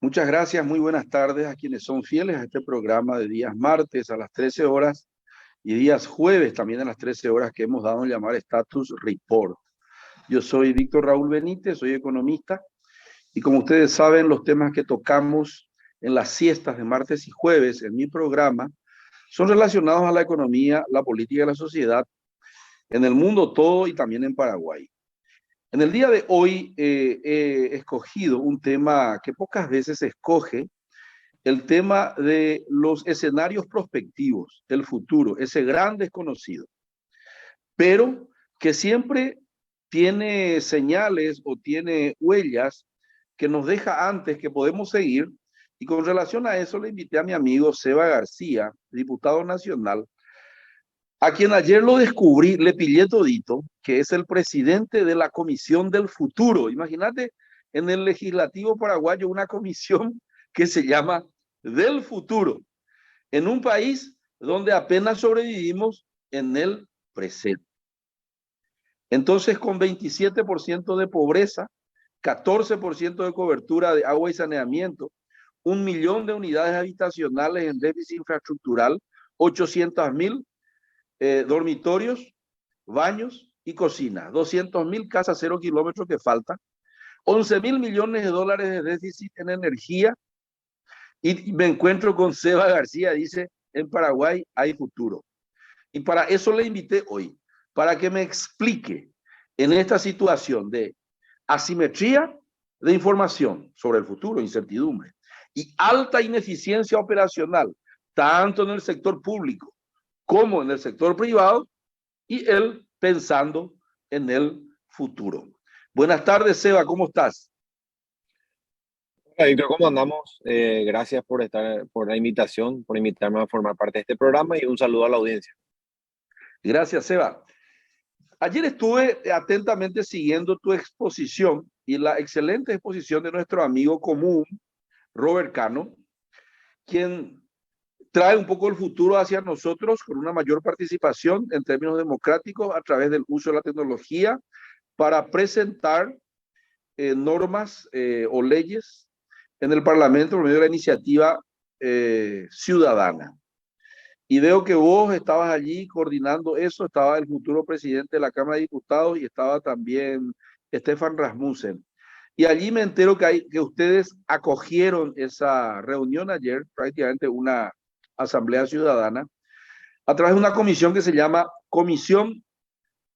Muchas gracias, muy buenas tardes a quienes son fieles a este programa de días martes a las 13 horas y días jueves también a las 13 horas que hemos dado en llamar Status Report. Yo soy Víctor Raúl Benítez, soy economista y como ustedes saben, los temas que tocamos en las siestas de martes y jueves en mi programa son relacionados a la economía, la política y la sociedad en el mundo todo y también en Paraguay. En el día de hoy he escogido un tema que pocas veces se escoge, el tema de los escenarios prospectivos, el futuro, ese gran desconocido, pero que siempre tiene señales o tiene huellas que nos deja antes que podemos seguir. Y con relación a eso le invité a mi amigo Seba García, diputado nacional, a quien ayer lo descubrí, le pillé todito, que es el presidente de la Comisión del Futuro. Imagínate en el legislativo paraguayo una comisión que se llama del futuro, en un país donde apenas sobrevivimos en el presente. Entonces, con 27% de pobreza, 14% de cobertura de agua y saneamiento, 1 millón de unidades habitacionales en déficit infraestructural, 800.000 dormitorios, baños y cocinas, 200.000 casas 0 kilómetros que faltan, 11.000 millones de dólares de déficit en energía. Y me encuentro con Seba García, dice, en Paraguay hay futuro. Y para eso le invité hoy, para que me explique en esta situación de asimetría de información sobre el futuro, incertidumbre, y alta ineficiencia operacional, tanto en el sector público como en el sector privado, y él pensando en el futuro. Buenas tardes, Seba, ¿cómo estás? Hola, Víctor, ¿cómo andamos? Gracias por la invitación, por invitarme a formar parte de este programa y un saludo a la audiencia. Gracias, Seba. Ayer estuve atentamente siguiendo tu exposición y la excelente exposición de nuestro amigo común, Robert Cano, quien trae un poco el futuro hacia nosotros con una mayor participación en términos democráticos a través del uso de la tecnología para presentar normas o leyes en el Parlamento por medio de la iniciativa ciudadana. Y veo que vos estabas allí coordinando eso, estaba el futuro presidente de la Cámara de Diputados y estaba también Stefan Rasmussen. Y allí me entero que ustedes acogieron esa reunión ayer, prácticamente una asamblea ciudadana, a través de una comisión que se llama Comisión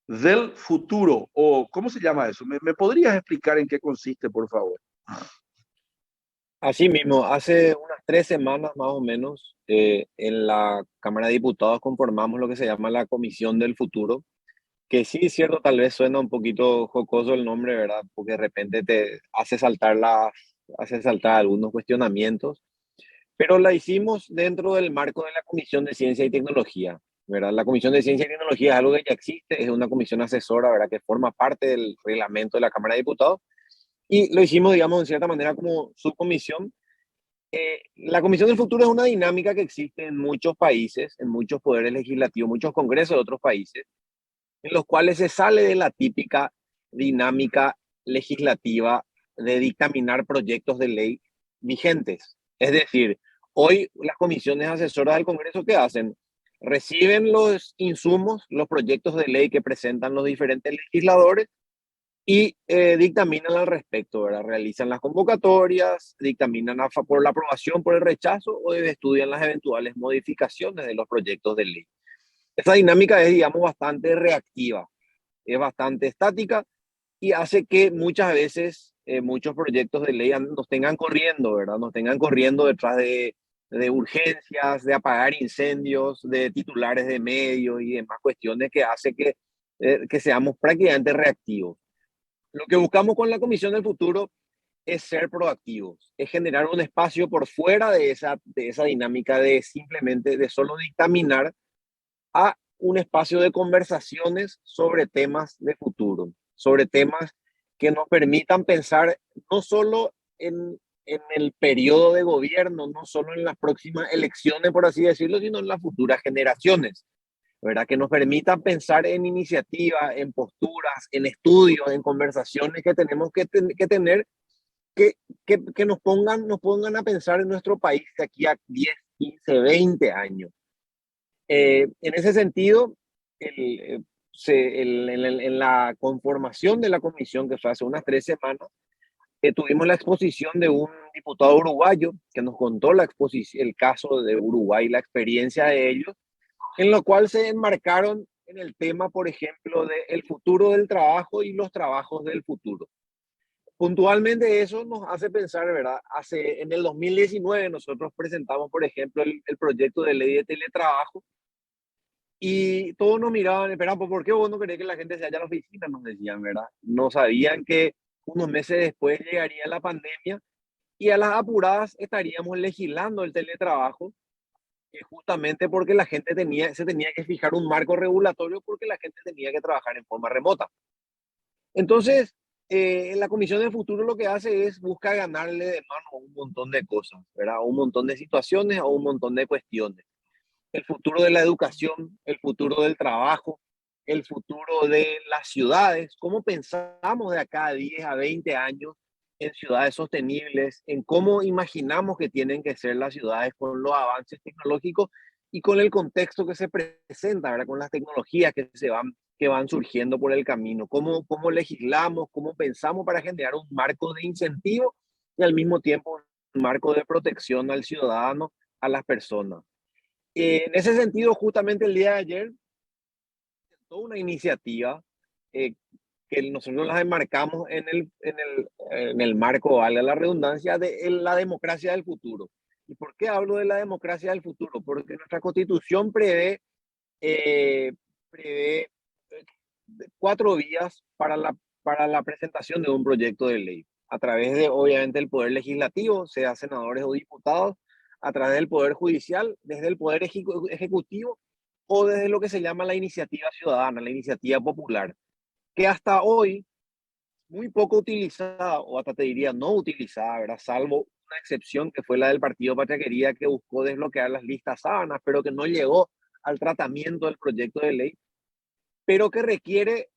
del Futuro, o ¿cómo se llama eso? ¿Me podrías explicar en qué consiste, por favor? Así mismo, hace unas 3 semanas más o menos, en la Cámara de Diputados conformamos lo que se llama la Comisión del Futuro, que sí es cierto, tal vez suena un poquito jocoso el nombre, ¿verdad? Porque de repente te hace saltar algunos cuestionamientos, pero la hicimos dentro del marco de la Comisión de Ciencia y Tecnología, ¿verdad? La Comisión de Ciencia y Tecnología es algo que ya existe, es una comisión asesora, ¿verdad? Que forma parte del reglamento de la Cámara de Diputados y lo hicimos, digamos, en cierta manera como subcomisión. La Comisión del Futuro es una dinámica que existe en muchos países, en muchos poderes legislativos, muchos congresos de otros países, en los cuales se sale de la típica dinámica legislativa de dictaminar proyectos de ley vigentes. Es decir, hoy las comisiones asesoras del Congreso, ¿qué hacen? Reciben los insumos, los proyectos de ley que presentan los diferentes legisladores y dictaminan al respecto, ¿verdad? Realizan las convocatorias, dictaminan por la aprobación, por el rechazo o estudian las eventuales modificaciones de los proyectos de ley. Esta dinámica es, digamos, bastante reactiva, es bastante estática y hace que muchas veces muchos proyectos de ley nos tengan corriendo, ¿verdad? Nos tengan corriendo detrás de urgencias, de apagar incendios, de titulares de medios y demás cuestiones que hace que seamos prácticamente reactivos. Lo que buscamos con la Comisión del Futuro es ser proactivos, es generar un espacio por fuera de esa dinámica de simplemente de solo dictaminar a un espacio de conversaciones sobre temas de futuro, sobre temas que nos permitan pensar no solo en el periodo de gobierno, no solo en las próximas elecciones, por así decirlo, sino en las futuras generaciones, ¿verdad? Que nos permitan pensar en iniciativas, en posturas, en estudios, en conversaciones que tenemos que tener que, que nos pongan a pensar en nuestro país de aquí a 10, 15, 20 años. En ese sentido, en la conformación de la comisión, que fue hace unas 3 semanas, tuvimos la exposición de un diputado uruguayo que nos contó el caso de Uruguay, la experiencia de ellos, en lo cual se enmarcaron en el tema, por ejemplo, del futuro del trabajo y los trabajos del futuro. Puntualmente eso nos hace pensar, ¿verdad? En el 2019 nosotros presentamos, por ejemplo, el proyecto de ley de teletrabajo y todos nos miraban, esperaban, ¿por qué vos no querés que la gente se vaya a la oficina? Nos decían, ¿verdad? No sabían que unos meses después llegaría la pandemia y a las apuradas estaríamos legislando el teletrabajo, justamente porque la gente se tenía que fijar un marco regulatorio porque la gente tenía que trabajar en forma remota. Entonces, la Comisión del Futuro lo que hace es busca ganarle de mano a un montón de cosas, ¿verdad? A un montón de situaciones, a un montón de cuestiones. El futuro de la educación, el futuro del trabajo, el futuro de las ciudades, cómo pensamos de acá a 10 a 20 años en ciudades sostenibles, en cómo imaginamos que tienen que ser las ciudades con los avances tecnológicos y con el contexto que se presenta, ¿verdad? Con las tecnologías que van surgiendo por el camino, cómo legislamos, cómo pensamos para generar un marco de incentivo y al mismo tiempo un marco de protección al ciudadano, a las personas. En ese sentido, justamente el día de ayer, toda una iniciativa que nosotros las enmarcamos en el marco, vale la redundancia, de la democracia del futuro. ¿Y por qué hablo de la democracia del futuro? Porque nuestra constitución prevé 4 vías para la presentación de un proyecto de ley. A través de, obviamente, el Poder Legislativo, sea senadores o diputados, a través del Poder Judicial, desde el Poder Ejecutivo o desde lo que se llama la iniciativa ciudadana, la iniciativa popular, que hasta hoy muy poco utilizada, o hasta te diría no utilizada, ¿verdad? Salvo una excepción que fue la del Partido Patria Querida, que buscó desbloquear las listas sábanas, pero que no llegó al tratamiento del proyecto de ley, pero que requiere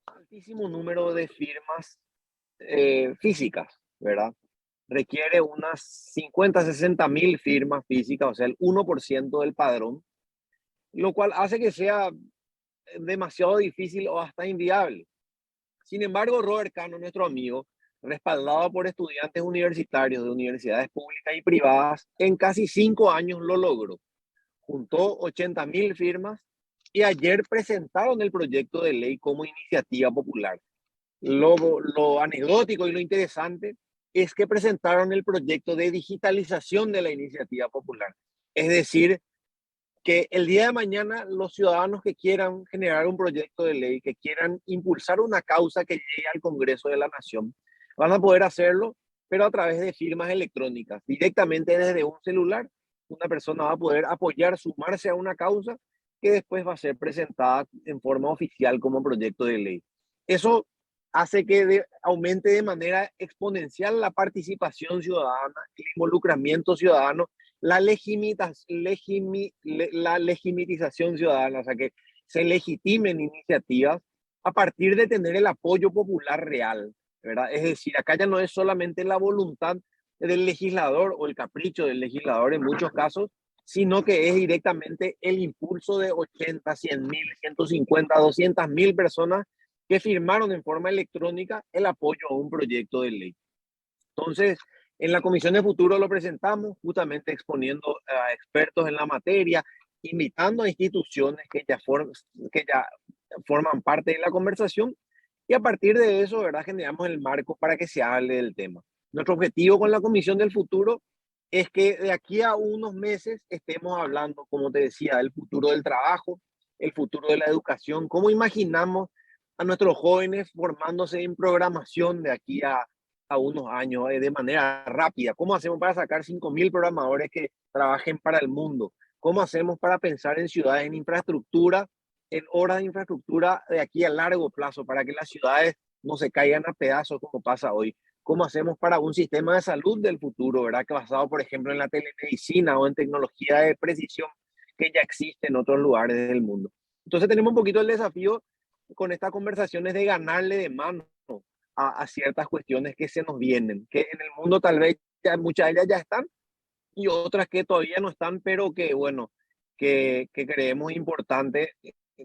altísimo número de firmas físicas, ¿verdad? Requiere unas 50, 60 mil firmas físicas, o sea, el 1% del padrón, lo cual hace que sea demasiado difícil o hasta inviable. Sin embargo, Robert Cano, nuestro amigo, respaldado por estudiantes universitarios de universidades públicas y privadas, en casi 5 años lo logró. Juntó 80 mil firmas y ayer presentaron el proyecto de ley como iniciativa popular. Lo anecdótico y lo interesante es que presentaron el proyecto de digitalización de la iniciativa popular. Es decir, que el día de mañana los ciudadanos que quieran generar un proyecto de ley, que quieran impulsar una causa que llegue al Congreso de la Nación, van a poder hacerlo, pero a través de firmas electrónicas. Directamente desde un celular, una persona va a poder apoyar, sumarse a una causa que después va a ser presentada en forma oficial como proyecto de ley. Eso hace que aumente de manera exponencial la participación ciudadana, el involucramiento ciudadano, la legitimización ciudadana, o sea, que se legitimen iniciativas a partir de tener el apoyo popular real, ¿verdad? Es decir, acá ya no es solamente la voluntad del legislador o el capricho del legislador en muchos casos, sino que es directamente el impulso de 80, 100 mil, 150, 200 mil personas que firmaron en forma electrónica el apoyo a un proyecto de ley. Entonces, en la Comisión de Futuro lo presentamos justamente exponiendo a expertos en la materia, invitando a instituciones que ya forman parte de la conversación y a partir de eso, ¿verdad? Generamos el marco para que se hable del tema. Nuestro objetivo con la Comisión del Futuro es que de aquí a unos meses estemos hablando, como te decía, del futuro del trabajo, el futuro de la educación, cómo imaginamos a nuestros jóvenes formándose en programación de aquí a unos años de manera rápida. ¿Cómo hacemos para sacar 5.000 programadores que trabajen para el mundo? ¿Cómo hacemos para pensar en ciudades, en infraestructura, en obras de infraestructura de aquí a largo plazo, para que las ciudades no se caigan a pedazos como pasa hoy? ¿Cómo hacemos para un sistema de salud del futuro, verdad? Que basado, por ejemplo, en la telemedicina o en tecnología de precisión que ya existe en otros lugares del mundo. Entonces tenemos un poquito el desafío con estas conversaciones de ganarle de mano a ciertas cuestiones que se nos vienen, que en el mundo tal vez ya, muchas de ellas ya están y otras que todavía no están, pero que bueno, que creemos importante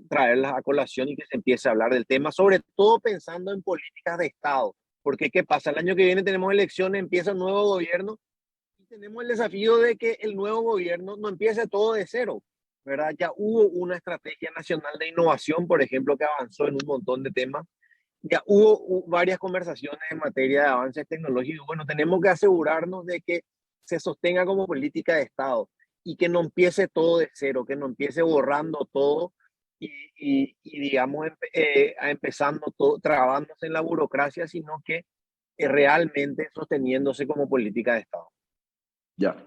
traerlas a colación y que se empiece a hablar del tema, sobre todo pensando en políticas de Estado. Porque ¿qué pasa? El año que viene tenemos elecciones, empieza un nuevo gobierno y tenemos el desafío de que el nuevo gobierno no empiece todo de cero, ¿verdad? Ya hubo una estrategia nacional de innovación, por ejemplo, que avanzó en un montón de temas. Ya hubo varias conversaciones en materia de avances tecnológicos. Bueno, tenemos que asegurarnos de que se sostenga como política de Estado y que no empiece todo de cero, que no empiece borrando todo y digamos, empezando todo, trabándose en la burocracia, sino que realmente sosteniéndose como política de Estado. Ya.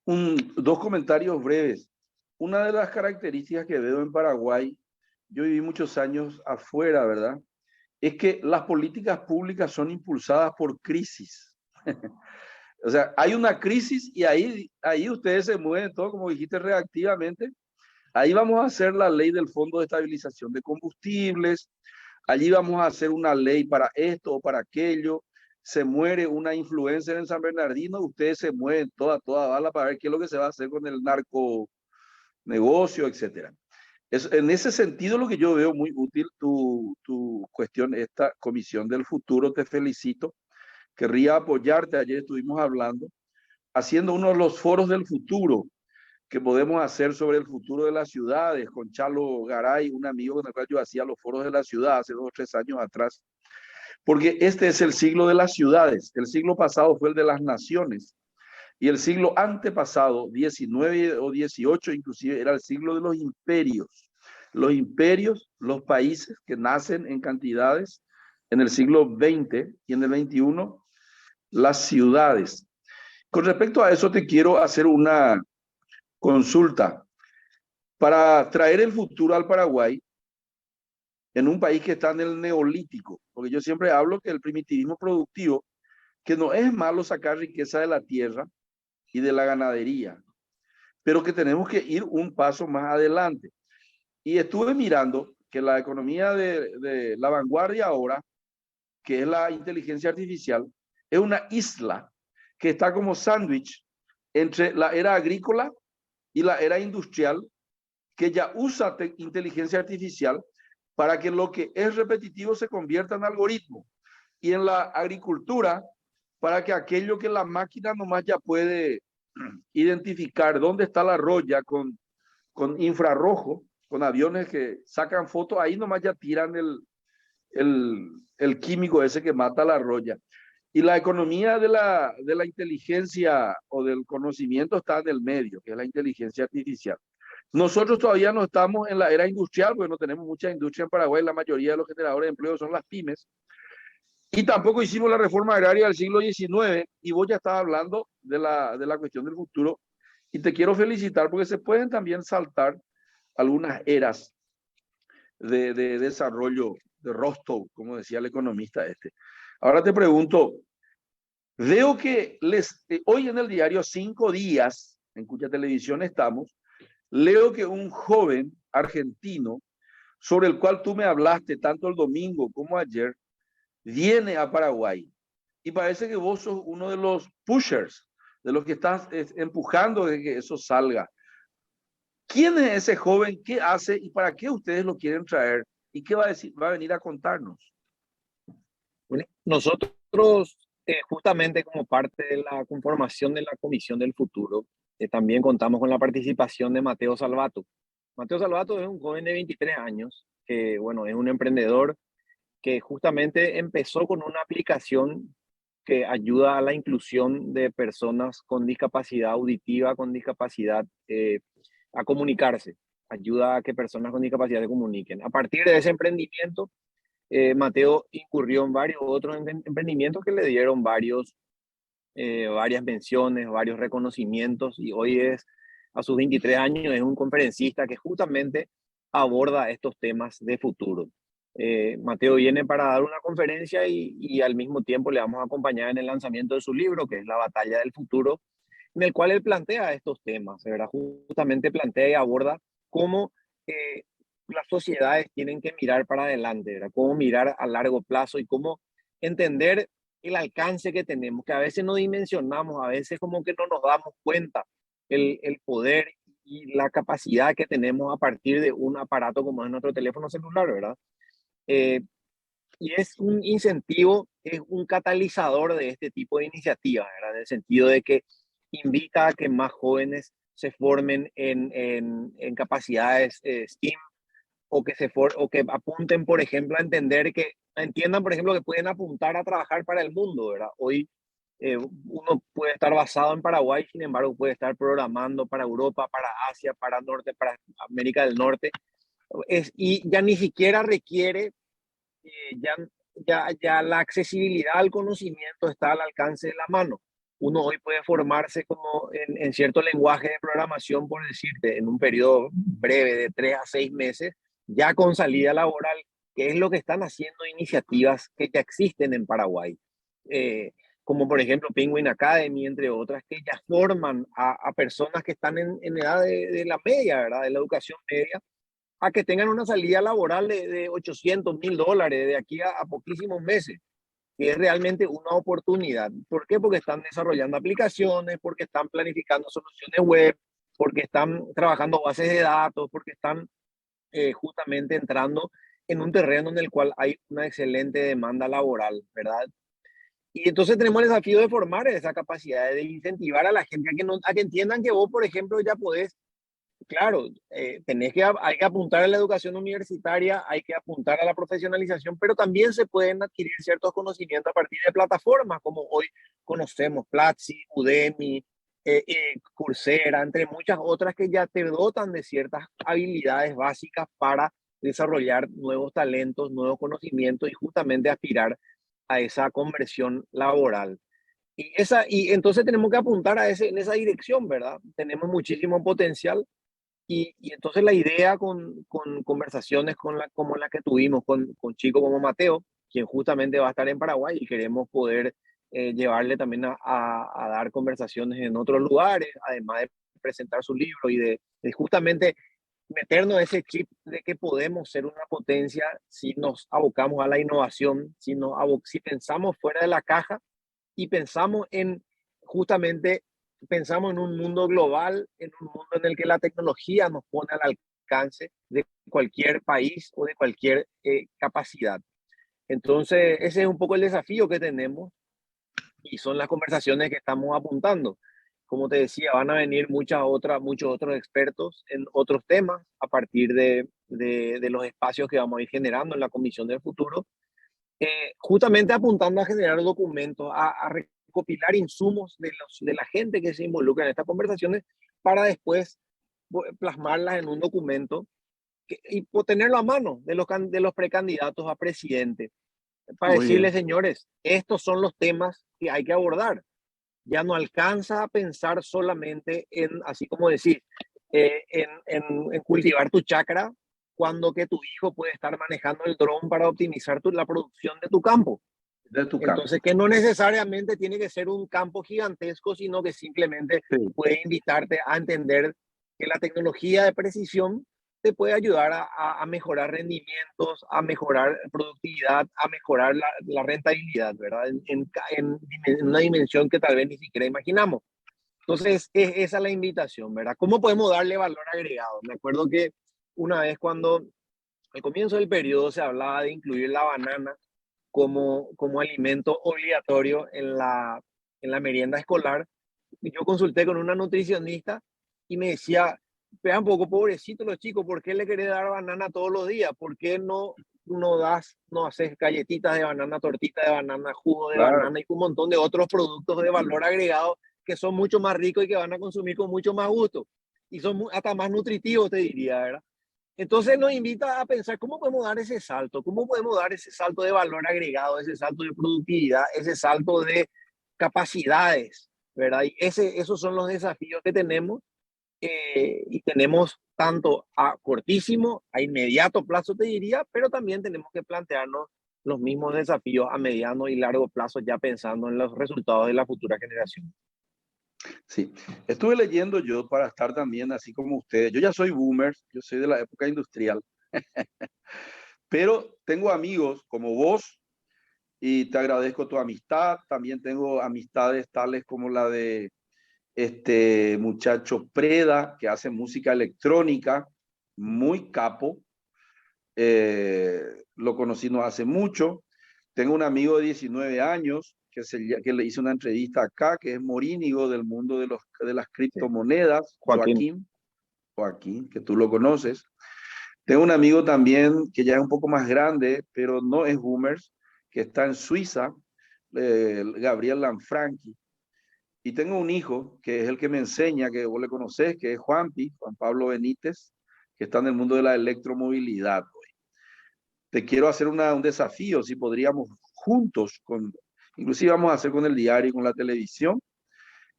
Dos comentarios breves. Una de las características que veo en Paraguay, yo viví muchos años afuera, ¿verdad? Es que las políticas públicas son impulsadas por crisis. O sea, hay una crisis y ahí ustedes se mueven todo, como dijiste, reactivamente. Ahí vamos a hacer la ley del Fondo de Estabilización de Combustibles, allí vamos a hacer una ley para esto o para aquello. Se muere una influencer en San Bernardino, ustedes se mueven toda bala para ver qué es lo que se va a hacer con el narco negocio, etcétera. En ese sentido, lo que yo veo muy útil tu cuestión, esta comisión del futuro, te felicito. Querría apoyarte, ayer estuvimos hablando, haciendo uno de los foros del futuro que podemos hacer sobre el futuro de las ciudades, con Chalo Garay, un amigo con el cual yo hacía los foros de la ciudad hace 2 o 3 años atrás, porque este es el siglo de las ciudades, el siglo pasado fue el de las naciones, y el siglo antepasado, 19 o 18 inclusive, era el siglo de los imperios. Los imperios, los países que nacen en cantidades en el siglo XX y en el XXI, las ciudades. Con respecto a eso te quiero hacer una consulta. Para traer el futuro al Paraguay, en un país que está en el neolítico, porque yo siempre hablo que el primitivismo productivo, que no es malo sacar riqueza de la tierra y de la ganadería, pero que tenemos que ir un paso más adelante. Y estuve mirando que la economía de la vanguardia ahora, que es la inteligencia artificial, es una isla que está como sándwich entre la era agrícola y la era industrial, que ya usa inteligencia artificial para que lo que es repetitivo se convierta en algoritmo. Y en la agricultura, para que aquello que la máquina nomás ya puede identificar dónde está la roya con infrarrojo, con aviones que sacan fotos, ahí nomás ya tiran el químico ese que mata la roya. Y la economía de la inteligencia o del conocimiento está en el medio, que es la inteligencia artificial. Nosotros todavía no estamos en la era industrial, porque no tenemos mucha industria en Paraguay, la mayoría de los generadores de empleo son las pymes, y tampoco hicimos la reforma agraria del siglo XIX, y vos ya estabas hablando de la cuestión del futuro, y te quiero felicitar porque se pueden también saltar algunas eras de desarrollo de Rostov, como decía el economista este. Ahora te pregunto, veo que hoy en el diario 5 Días, en cuya televisión estamos, leo que un joven argentino, sobre el cual tú me hablaste tanto el domingo como ayer, viene a Paraguay. Y parece que vos sos uno de los pushers, de los que estás empujando de que eso salga. ¿Quién es ese joven? ¿Qué hace? ¿Y para qué ustedes lo quieren traer? ¿Y qué va a decir? Va a venir a contarnos. Bueno, nosotros, justamente como parte de la conformación de la Comisión del Futuro, también contamos con la participación de Mateo Salvato. Mateo Salvato es un joven de 23 años, que bueno, es un emprendedor que justamente empezó con una aplicación que ayuda a la inclusión de personas con discapacidad auditiva, con discapacidad a comunicarse, ayuda a que personas con discapacidad se comuniquen. A partir de ese emprendimiento, Mateo incurrió en varios otros emprendimientos que le dieron varias menciones, varios reconocimientos y hoy es, a sus 23 años, es un conferencista que justamente aborda estos temas de futuro. Mateo viene para dar una conferencia y al mismo tiempo le vamos a acompañar en el lanzamiento de su libro, que es La Batalla del Futuro, en el cual él plantea estos temas, ¿verdad? Justamente plantea y aborda cómo las sociedades tienen que mirar para adelante, ¿verdad? Cómo mirar a largo plazo y cómo entender el alcance que tenemos, que a veces no dimensionamos, a veces como que no nos damos cuenta el poder y la capacidad que tenemos a partir de un aparato como es nuestro teléfono celular, ¿verdad? Eh, y es un incentivo, es un catalizador de este tipo de iniciativas, ¿verdad? En el sentido de que invita a que más jóvenes se formen en capacidades STEAM o que apunten, por ejemplo, a entender que entiendan, por ejemplo, que pueden apuntar a trabajar para el mundo, ¿verdad? Hoy uno puede estar basado en Paraguay, sin embargo, puede estar programando para Europa, para Asia, para Norte, para América del Norte, y ya ni siquiera requiere, ya, ya la accesibilidad al conocimiento está al alcance de la mano. Uno hoy puede formarse como en cierto lenguaje de programación, por decirte, en un periodo breve de 3 a 6 meses, ya con salida laboral, que es lo que están haciendo iniciativas que ya existen en Paraguay. Como por ejemplo Penguin Academy, entre otras, que ya forman a personas que están en edad de la media, ¿verdad? De la educación media, a que tengan una salida laboral de 800.000 dólares de aquí a poquísimos meses, que es realmente una oportunidad. ¿Por qué? Porque están desarrollando aplicaciones, porque están planificando soluciones web, porque están trabajando bases de datos, porque están justamente entrando en un terreno en el cual hay una excelente demanda laboral, ¿verdad? Y entonces tenemos el desafío de formar esa capacidad, de incentivar a la gente a que, no, a que entiendan que vos, por ejemplo, ya podés. Claro, hay que apuntar a la educación universitaria, hay que apuntar a la profesionalización, pero también se pueden adquirir ciertos conocimientos a partir de plataformas como hoy conocemos, Platzi, Udemy, Coursera, entre muchas otras que ya te dotan de ciertas habilidades básicas para desarrollar nuevos talentos, nuevos conocimientos y justamente aspirar a esa conversión laboral. Y entonces tenemos que apuntar en esa dirección, ¿verdad? Tenemos muchísimo potencial y entonces la idea con conversaciones como la que tuvimos con chicos como Mateo, quien justamente va a estar en Paraguay y queremos poder llevarle también a dar conversaciones en otros lugares, además de presentar su libro y de justamente meternos ese chip de que podemos ser una potencia si nos abocamos a la innovación, si pensamos fuera de la caja y pensamos en justamente, pensamos en un mundo global, en un mundo en el que la tecnología nos pone al alcance de cualquier país o de cualquier capacidad. Entonces, ese es un poco el desafío que tenemos y son las conversaciones que estamos apuntando. Como te decía, van a venir muchos otros expertos en otros temas a partir de los espacios que vamos a ir generando en la Comisión del Futuro, justamente apuntando a generar documentos, a recopilar insumos de la gente que se involucra en estas conversaciones para después plasmarlas en un documento y tenerlo a mano de los precandidatos a presidente para Muy decirles, bien. señores, estos son los temas que hay que abordar. Ya no alcanza a pensar solamente en, así como decir, en cultivar tu chakra cuando que tu hijo puede estar manejando el dron para optimizar la producción de tu campo. De tu Entonces, campo. que no necesariamente tiene que ser un campo gigantesco, sino que simplemente Sí. puede invitarte a entender que la tecnología de precisión te puede ayudar a mejorar rendimientos, a mejorar productividad, a mejorar la rentabilidad, ¿verdad? En una dimensión que tal vez ni siquiera imaginamos. Entonces, es esa es la invitación, ¿verdad? ¿Cómo podemos darle valor agregado? Me acuerdo que una vez cuando al comienzo del periodo se hablaba de incluir la banana como alimento obligatorio en la merienda escolar. Yo consulté con una nutricionista y me decía, vea un poco, pobrecito los chicos, ¿por qué le querés dar banana todos los días? ¿Por qué no haces galletitas de banana, tortita de banana, jugo de Claro. banana y un montón de otros productos de valor agregado que son mucho más ricos y que van a consumir con mucho más gusto? Y son hasta más nutritivos, te diría, ¿verdad? Entonces nos invita a pensar cómo podemos dar ese salto, cómo podemos dar ese salto de valor agregado, ese salto de productividad, ese salto de capacidades, ¿verdad? Y esos son los desafíos que tenemos y tenemos tanto a cortísimo, a inmediato plazo, te diría, pero también tenemos que plantearnos los mismos desafíos a mediano y largo plazo, ya pensando en los resultados de la futura generación. Sí. Estuve leyendo yo para estar también así como ustedes. Yo ya soy boomer, yo soy de la época industrial, pero tengo amigos como vos y te agradezco tu amistad. También tengo amistades tales como la de este muchacho Preda, que hace música electrónica, muy capo. Lo conocí no hace mucho. Tengo un amigo de 19 años que le hice una entrevista acá, que es Morínigo del mundo de las Sí. criptomonedas, Joaquín. Joaquín, que tú lo conoces. Tengo un amigo también que ya es un poco más grande, pero no es boomers, que está en Suiza, Gabriel Lanfranchi. Y tengo un hijo que es el que me enseña, que vos le conocés, que es Juanpi, Juan Pablo Benítez, que está en el mundo de la electromovilidad. Te quiero hacer un desafío, si podríamos juntos, inclusive vamos a hacer con el diario y con la televisión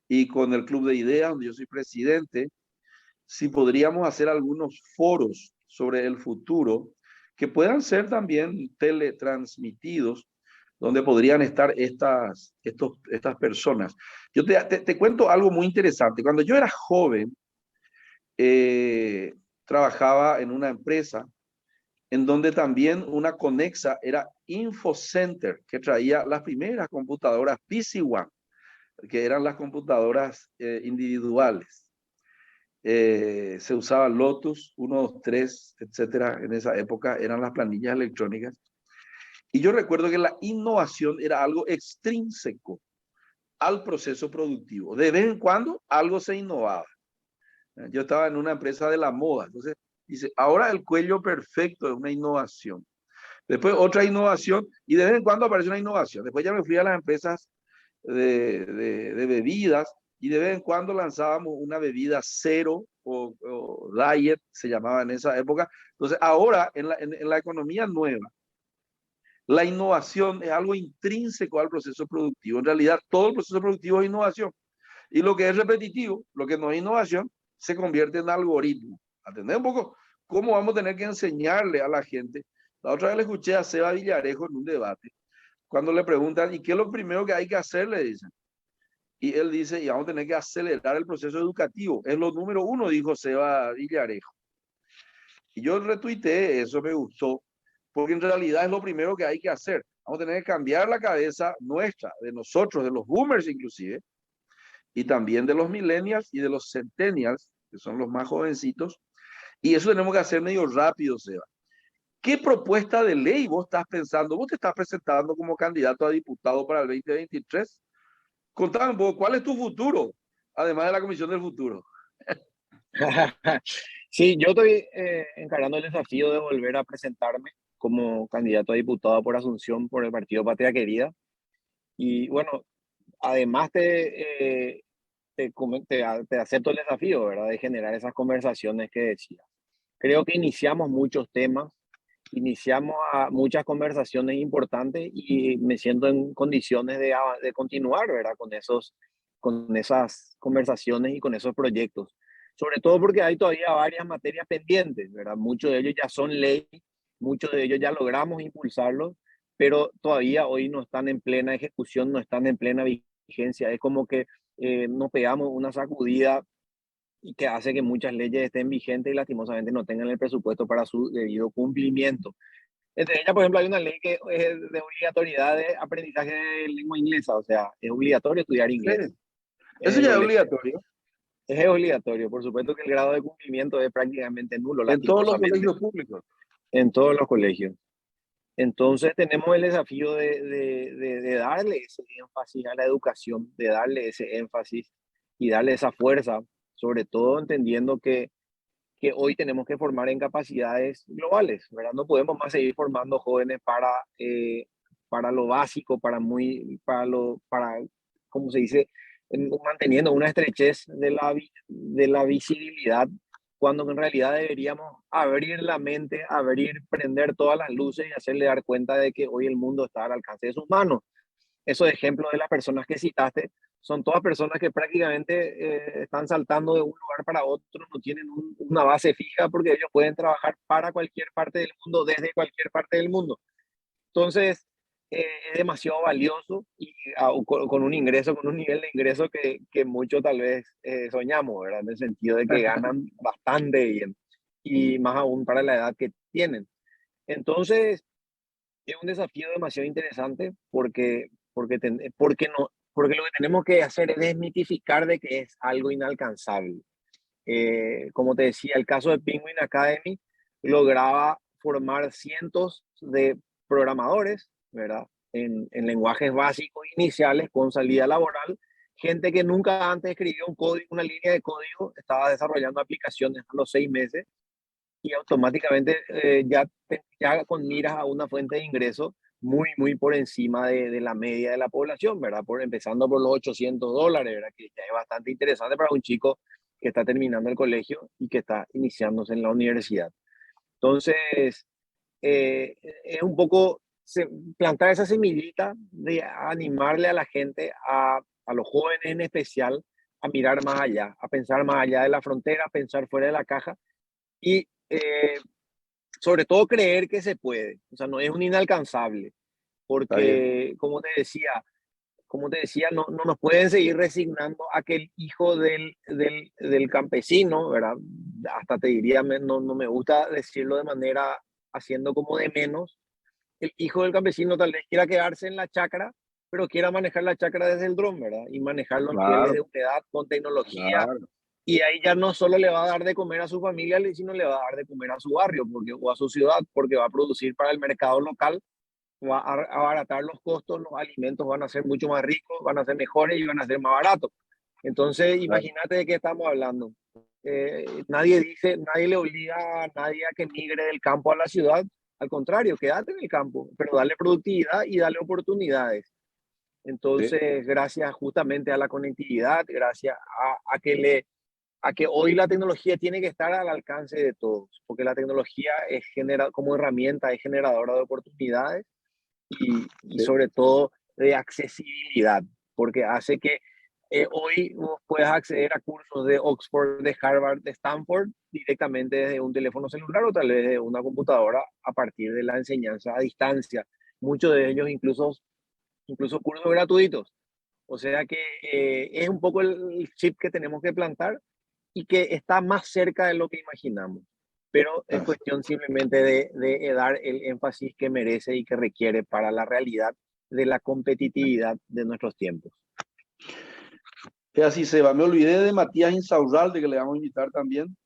y con el Club de Ideas, donde yo soy presidente, si podríamos hacer algunos foros sobre el futuro que puedan ser también teletransmitidos, donde podrían estar estas personas. Yo te cuento algo muy interesante. Cuando yo era joven, trabajaba en una empresa en donde también una conexa era InfoCenter, que traía las primeras computadoras PC One, que eran las computadoras individuales. Se usaba Lotus 1, 2, 3, etcétera. En esa época eran las planillas electrónicas. Y yo recuerdo que la innovación era algo extrínseco al proceso productivo. De vez en cuando algo se innovaba. Yo estaba en una empresa de la moda, entonces dice, ahora el cuello perfecto es una innovación. Después otra innovación y de vez en cuando aparece una innovación. Después ya me fui a las empresas de bebidas y de vez en cuando lanzábamos una bebida cero o diet, se llamaba en esa época. Entonces ahora en la economía nueva, la innovación es algo intrínseco al proceso productivo. En realidad todo el proceso productivo es innovación. Y lo que es repetitivo, lo que no es innovación, se convierte en algoritmo. ¿Entendés un poco cómo vamos a tener que enseñarle a la gente? La otra vez le escuché a Seba Villarejo en un debate, cuando le preguntan, ¿y qué es lo primero que hay que hacer? Le dicen. Y él dice, y vamos a tener que acelerar el proceso educativo. Es lo número uno, dijo Seba Villarejo. Y yo retuiteé, eso me gustó, porque en realidad es lo primero que hay que hacer. Vamos a tener que cambiar la cabeza nuestra, de nosotros, de los boomers inclusive, y también de los millennials y de los centennials, que son los más jovencitos. Y eso tenemos que hacer medio rápido, Seba. ¿Qué propuesta de ley vos estás pensando? Vos te estás presentando como candidato a diputado para el 2023. Contame un poco, ¿cuál es tu futuro? Además de la Comisión del Futuro. Sí, yo estoy encarando el desafío de volver a presentarme como candidato a diputado por Asunción por el partido Patria Querida. Y bueno, además te acepto el desafío, ¿verdad? De generar esas conversaciones que decía. Creo que iniciamos muchos temas, iniciamos muchas conversaciones importantes y me siento en condiciones de continuar, ¿verdad? Con esas conversaciones y con esos proyectos. Sobre todo porque hay todavía varias materias pendientes, ¿verdad? Muchos de ellos ya son ley, muchos de ellos ya logramos impulsarlos, pero todavía hoy no están en plena ejecución, no están en plena vigencia. Es como que nos pegamos una sacudida y que hace que muchas leyes estén vigentes y lastimosamente no tengan el presupuesto para su debido cumplimiento. Entre ellas, por ejemplo, hay una ley que es de obligatoriedad de aprendizaje de lengua inglesa, o sea, es obligatorio estudiar inglés Sí, en eso el ya es colegio. obligatorio Es obligatorio, por supuesto que el grado de cumplimiento es prácticamente nulo, en todos los lastimosamente, colegios públicos. en todos los colegios. Entonces tenemos el desafío de darle ese énfasis a la educación, de darle ese énfasis y darle esa fuerza, sobre todo entendiendo que hoy tenemos que formar en capacidades globales, ¿verdad? No podemos más seguir formando jóvenes para lo básico, ¿cómo se dice? Manteniendo una estrechez de la visibilidad, cuando en realidad deberíamos abrir la mente, prender todas las luces y hacerle dar cuenta de que hoy el mundo está al alcance de sus manos. Esos ejemplos de las personas que citaste son todas personas que prácticamente están saltando de un lugar para otro, no tienen una base fija porque ellos pueden trabajar para cualquier parte del mundo, desde cualquier parte del mundo. Entonces, es demasiado valioso y con un ingreso, con un nivel de ingreso que muchos tal vez soñamos, ¿verdad? En el sentido de que ganan bastante bien y más aún para la edad que tienen. Entonces, Es un desafío demasiado interesante porque lo que tenemos que hacer es desmitificar de que es algo inalcanzable. Como te decía, el caso de Penguin Academy lograba formar cientos de programadores, ¿verdad? En lenguajes básicos iniciales con salida laboral, gente que nunca antes escribió un código, una línea de código, estaba desarrollando aplicaciones a los 6 meses y automáticamente ya con miras a una fuente de ingreso muy, muy por encima de la media de la población, ¿verdad? Empezando por los $800, ¿verdad? Que ya es bastante interesante para un chico que está terminando el colegio y que está iniciándose en la universidad. Entonces, es un poco plantar esa semillita de animarle a la gente, a los jóvenes en especial, a mirar más allá, a pensar más allá de la frontera, a pensar fuera de la caja y sobre todo creer que se puede. O sea, no es un inalcanzable, Está bien. porque como te decía, no, no nos pueden seguir resignando a que el hijo del campesino, ¿verdad? Hasta te diría, no, no me gusta decirlo de manera haciendo como de menos, el hijo del campesino tal vez quiera quedarse en la chacra, pero quiera manejar la chacra desde el dron, ¿verdad? Y manejarlo en pieles Claro, de humedad con tecnología, claro. y ahí ya no solo le va a dar de comer a su familia, sino le va a dar de comer a su barrio porque, o a su ciudad, porque va a producir para el mercado local, va a abaratar los costos, los alimentos van a ser mucho más ricos, van a ser mejores y van a ser más baratos. Entonces, Claro. imagínate de qué estamos hablando. Nadie le obliga a nadie a que migre del campo a la ciudad. Al contrario, quédate en el campo, pero dale productividad y dale oportunidades. Sí, Entonces, gracias justamente a la conectividad, gracias a que hoy la tecnología tiene que estar al alcance de todos, porque la tecnología como herramienta es generadora de oportunidades y sí. sobre todo de accesibilidad, porque hace que hoy vos puedas acceder a cursos de Oxford, de Harvard, de Stanford directamente desde un teléfono celular o tal vez de una computadora a partir de la enseñanza a distancia. Muchos de ellos incluso cursos gratuitos. O sea que es un poco el chip que tenemos que plantar y que está más cerca de lo que imaginamos. Pero es Ah, cuestión simplemente de dar el énfasis que merece y que requiere para la realidad de la competitividad de nuestros tiempos. es así, Seba. Me olvidé de Matías Insaurralde, que le vamos a invitar también.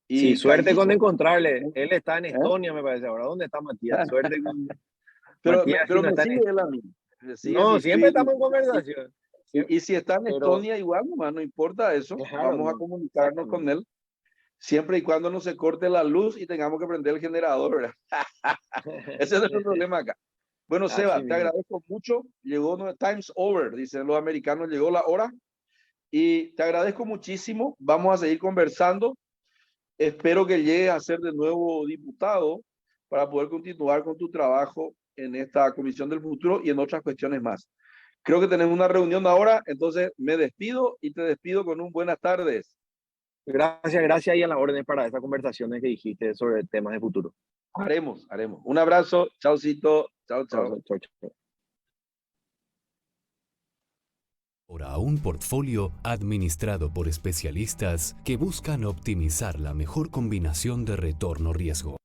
Sí, Y suerte con Cayito. encontrarle. Él está en ¿Eh? Estonia, me parece. Ahora, ¿dónde está Matías? Suerte con Matías si Pero no me está en sigue él a mí. Me sigue No, mi siempre feed. estamos en conversación. Y si está en Pero, Estonia, igual, nomás, no importa eso. claro, Vamos a no, comunicarnos con exactamente. él, siempre y cuando no se corte la luz y tengamos que prender el generador, ¿verdad? Ese es el problema acá. Bueno, Así Seba, te mismo. agradezco mucho. Llegó no, Time's Over, dicen los americanos, llegó la hora. Y te agradezco muchísimo. Vamos a seguir conversando. Espero que llegues a ser de nuevo diputado para poder continuar con tu trabajo en esta Comisión del Futuro y en otras cuestiones más. Creo que tenemos una reunión ahora, entonces me despido y te despido con un buenas tardes. Gracias, gracias y a la orden para esas conversaciones que dijiste sobre temas de futuro. Haremos, haremos. Un abrazo, chaucito, chao, chao. Chao, chao, chao. Ahora un portfolio administrado por especialistas que buscan optimizar la mejor combinación de retorno-riesgo.